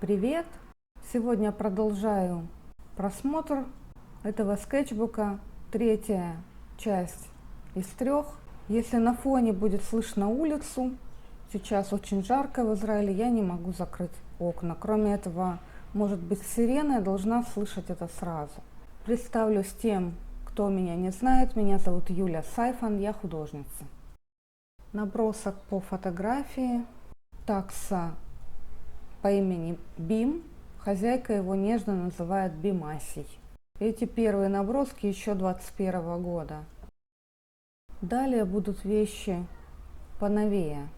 Привет! Сегодня продолжаю просмотр этого скетчбука. Третья часть из трех. Если на фоне будет слышно улицу, сейчас очень жарко в Израиле, я не могу закрыть окна. Кроме этого, может быть сирена, я должна слышать это сразу. Представлюсь тем, кто меня не знает. Меня зовут Юля Сайфан, я художница. Набросок по фотографии такса по имени Бим. Хозяйка его нежно называет Бимасей. Эти первые наброски еще 21 года. Далее будут вещи поновее.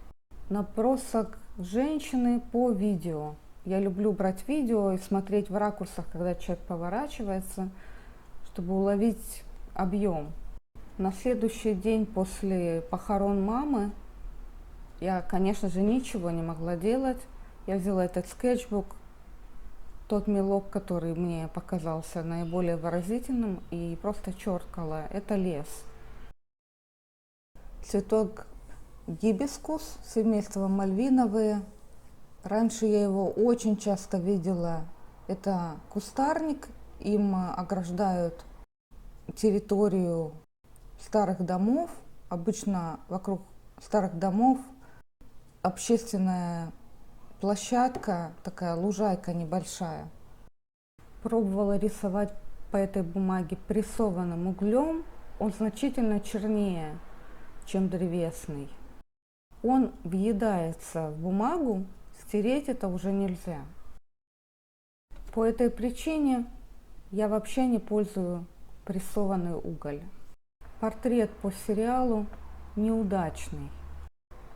Набросок женщины по видео. Я люблю брать видео и смотреть в ракурсах, когда человек поворачивается, чтобы уловить объем. На следующий день после похорон мамы я, конечно же, ничего не могла делать. Я взяла этот скетчбук, тот мелок, который мне показался наиболее выразительным, и просто черкала. Это лес. Цветок гибискус, семейство мальвиновые. Раньше я его очень часто видела. Это кустарник, им ограждают территорию старых домов. Обычно вокруг старых домов общественная площадка, такая лужайка небольшая. Пробовала рисовать по этой бумаге прессованным углем. Он значительно чернее, чем древесный. Он въедается в бумагу, стереть это уже нельзя. По этой причине я вообще не пользую прессованный уголь. Портрет по сериалу неудачный.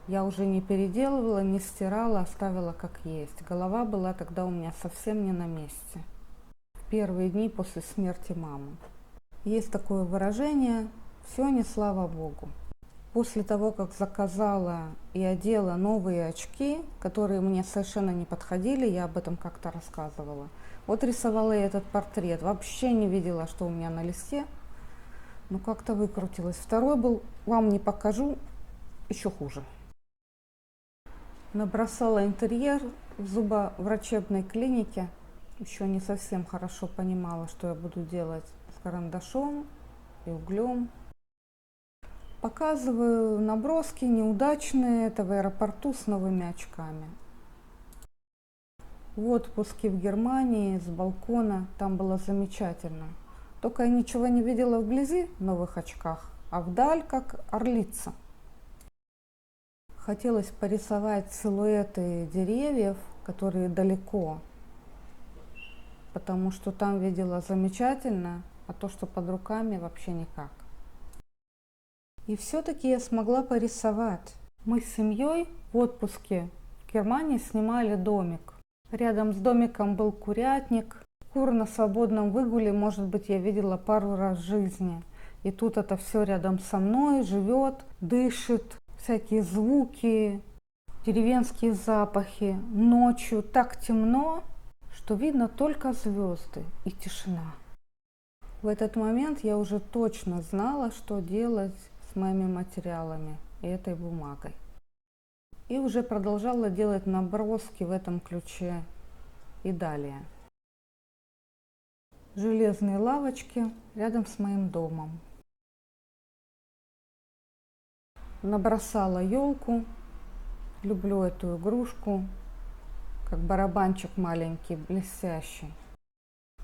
Я уже не переделывала, не стирала, оставила как есть. Голова была тогда у меня совсем не на месте. В первые дни после смерти мамы. Есть такое выражение «все не слава Богу». После того, как заказала и одела новые очки, которые мне совершенно не подходили, я об этом как-то рассказывала. Вот рисовала я этот портрет, вообще не видела, что у меня на листе, но как-то выкрутилась. Второй был, вам не покажу, еще хуже. Набросала интерьер в зубоврачебной клинике. Еще не совсем хорошо понимала, что я буду делать с карандашом и углем. Показываю наброски неудачные. Это в аэропорту с новыми очками. В отпуске в Германии с балкона. Там было замечательно. Только я ничего не видела вблизи в новых очках, а вдаль как орлица. Хотелось порисовать силуэты деревьев, которые далеко, потому что там видела замечательно, а то, что под руками, вообще никак. И все-таки я смогла порисовать. Мы с семьей в отпуске в Германии снимали домик. Рядом с домиком был курятник. Кур на свободном выгуле, может быть, я видела пару раз в жизни. И тут это все рядом со мной живет, дышит. Всякие звуки, деревенские запахи. Ночью так темно, что видно только звезды и тишина. В этот момент я уже точно знала, что делать с моими материалами и этой бумагой. И уже продолжала делать наброски в этом ключе и далее. Железные лавочки рядом с моим домом. Набросала елку, люблю эту игрушку, как барабанчик маленький, блестящий.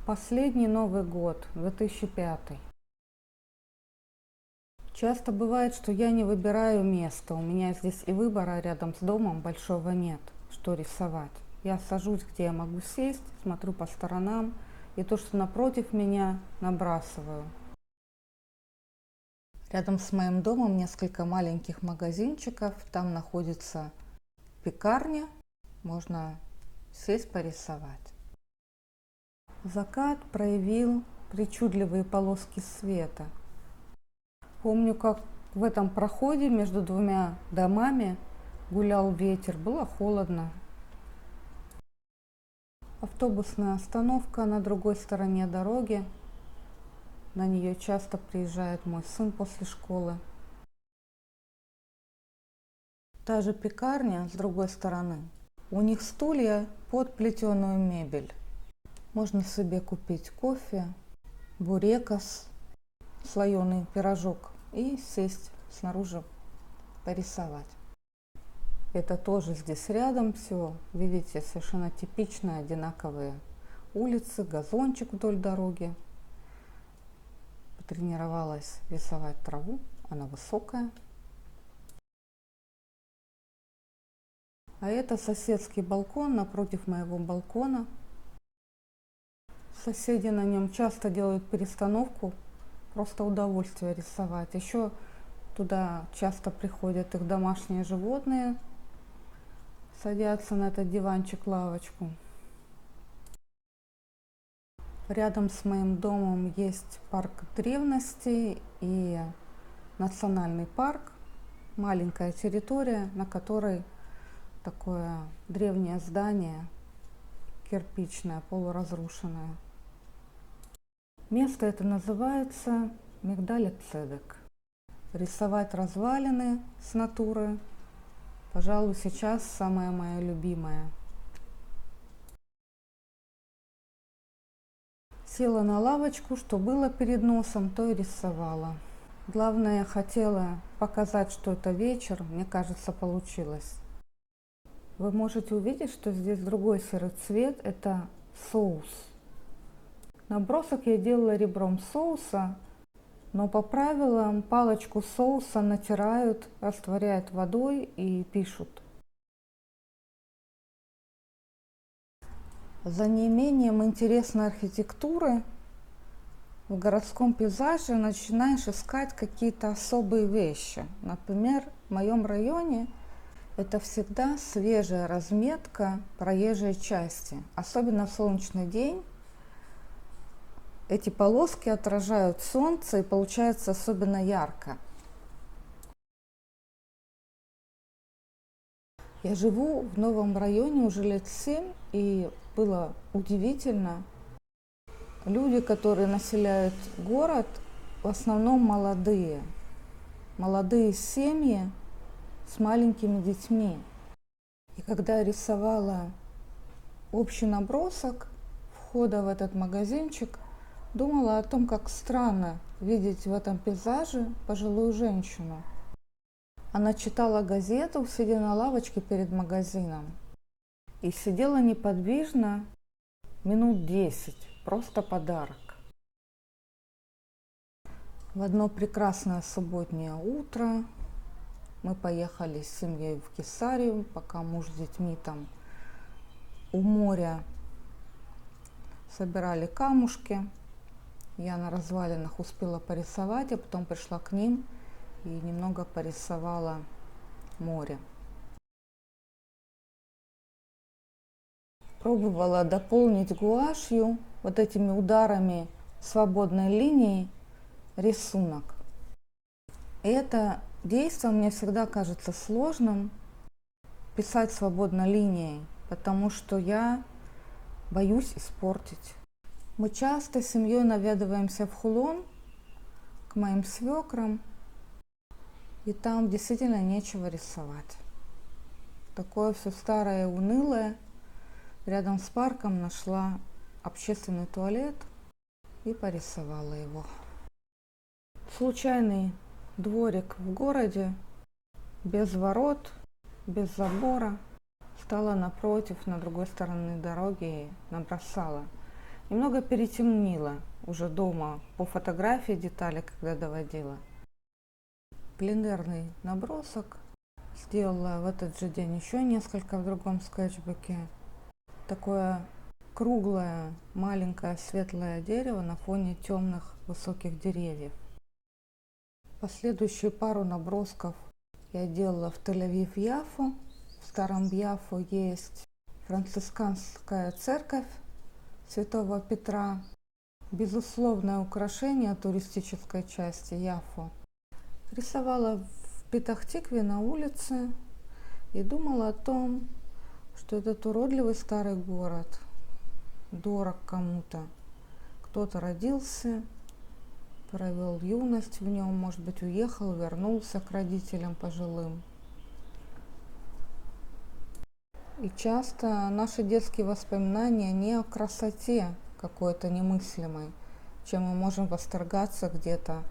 Последний Новый год, 2005. Часто бывает, что я не выбираю место, у меня здесь и выбора рядом с домом большого нет, что рисовать. Я сажусь, где я могу сесть, смотрю по сторонам, и то, что напротив меня, набрасываю. Рядом с моим домом несколько маленьких магазинчиков, там находится пекарня, можно сесть порисовать. Закат проявил причудливые полоски света. Помню, как в этом проходе между двумя домами гулял ветер, было холодно. Автобусная остановка на другой стороне дороги. На нее часто приезжает мой сын после школы. Та же пекарня с другой стороны. У них стулья под плетеную мебель. Можно себе купить кофе, бурекос, слоеный пирожок и сесть снаружи порисовать. Это тоже здесь рядом все. Видите, совершенно типичные одинаковые улицы, газончик вдоль дороги. Потренировалась рисовать траву, она высокая. А это соседский балкон напротив моего балкона. Соседи на нем часто делают перестановку, просто удовольствие рисовать. Еще туда часто приходят их домашние животные, садятся на этот диванчик-лавочку. Рядом с моим домом есть парк древностей и национальный парк, маленькая территория, на которой такое древнее здание, кирпичное, полуразрушенное. Место это называется Мигдалет-Цедек. Рисовать развалины с натуры, пожалуй, сейчас самое мое любимое. Села на лавочку, что было перед носом, то и рисовала. Главное, я хотела показать, что это вечер, мне кажется, получилось. Вы можете увидеть, что здесь другой серый цвет, это соус. Набросок я делала ребром соуса, но по правилам палочку соуса натирают, растворяют водой и пишут. За неимением интересной архитектуры в городском пейзаже начинаешь искать какие-то особые вещи. Например, в моем районе это всегда свежая разметка проезжей части. Особенно в солнечный день эти полоски отражают солнце и получается особенно ярко. Я живу в новом районе уже лет 7, и было удивительно. Люди, которые населяют город, в основном молодые. Молодые семьи с маленькими детьми. И когда я рисовала общий набросок входа в этот магазинчик, думала о том, как странно видеть в этом пейзаже пожилую женщину. Она читала газету, сидя на лавочке перед магазином. И сидела неподвижно минут 10. Просто подарок. В одно прекрасное субботнее утро мы поехали с семьей в Кесарию, пока муж с детьми там у моря собирали камушки. Я на развалинах успела порисовать, а потом пришла к ним и немного порисовала море. Пробовала дополнить гуашью, вот этими ударами свободной линии, рисунок. И это действие мне всегда кажется сложным, писать свободной линией, потому что я боюсь испортить. Мы часто с семьей наведываемся в Хулон к моим свекрам, и там действительно нечего рисовать. Такое все старое и унылое. Рядом с парком нашла общественный туалет и порисовала его. Случайный дворик в городе, без ворот, без забора. Стала напротив, на другой стороне дороги и набросала. Немного перетемнила уже дома по фотографии детали, когда доводила. Пленэрный набросок. Сделала в этот же день еще несколько в другом скетчбуке. Такое круглое, маленькое, светлое дерево на фоне темных высоких деревьев. Последующую пару набросков я делала в Тель-Авив-Яффу. В старом Яффу есть францисканская церковь Святого Петра. Безусловное украшение туристической части Яффу. Рисовала в Петах-Тикве на улице и думала о том, что этот уродливый старый город дорог кому-то. Кто-то родился, провел юность в нем, может быть, уехал, вернулся к родителям пожилым. И часто наши детские воспоминания не о красоте какой-то немыслимой, чем мы можем восторгаться где-то,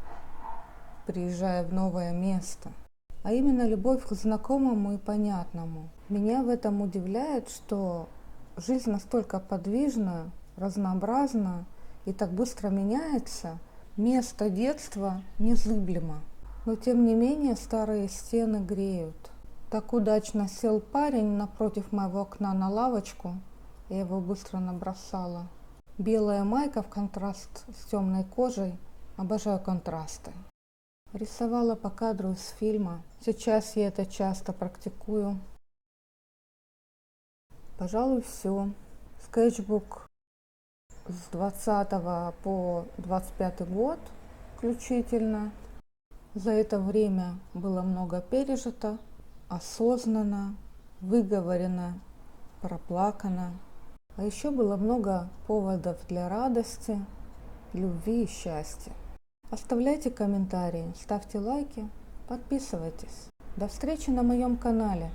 приезжая в новое место, а именно любовь к знакомому и понятному. Меня в этом удивляет, что жизнь настолько подвижна, разнообразна и так быстро меняется, место детства незыблемо. Но тем не менее старые стены греют. Так удачно сел парень напротив моего окна на лавочку, я его быстро набросала. Белая майка в контраст с темной кожей, обожаю контрасты. Рисовала по кадру из фильма, сейчас я это часто практикую. Пожалуй, все. Скетчбук с 20 по 25 год включительно. За это время было много пережито, осознанно, выговорено, проплакано. А еще было много поводов для радости, любви и счастья. Оставляйте комментарии, ставьте лайки, подписывайтесь. До встречи на моем канале.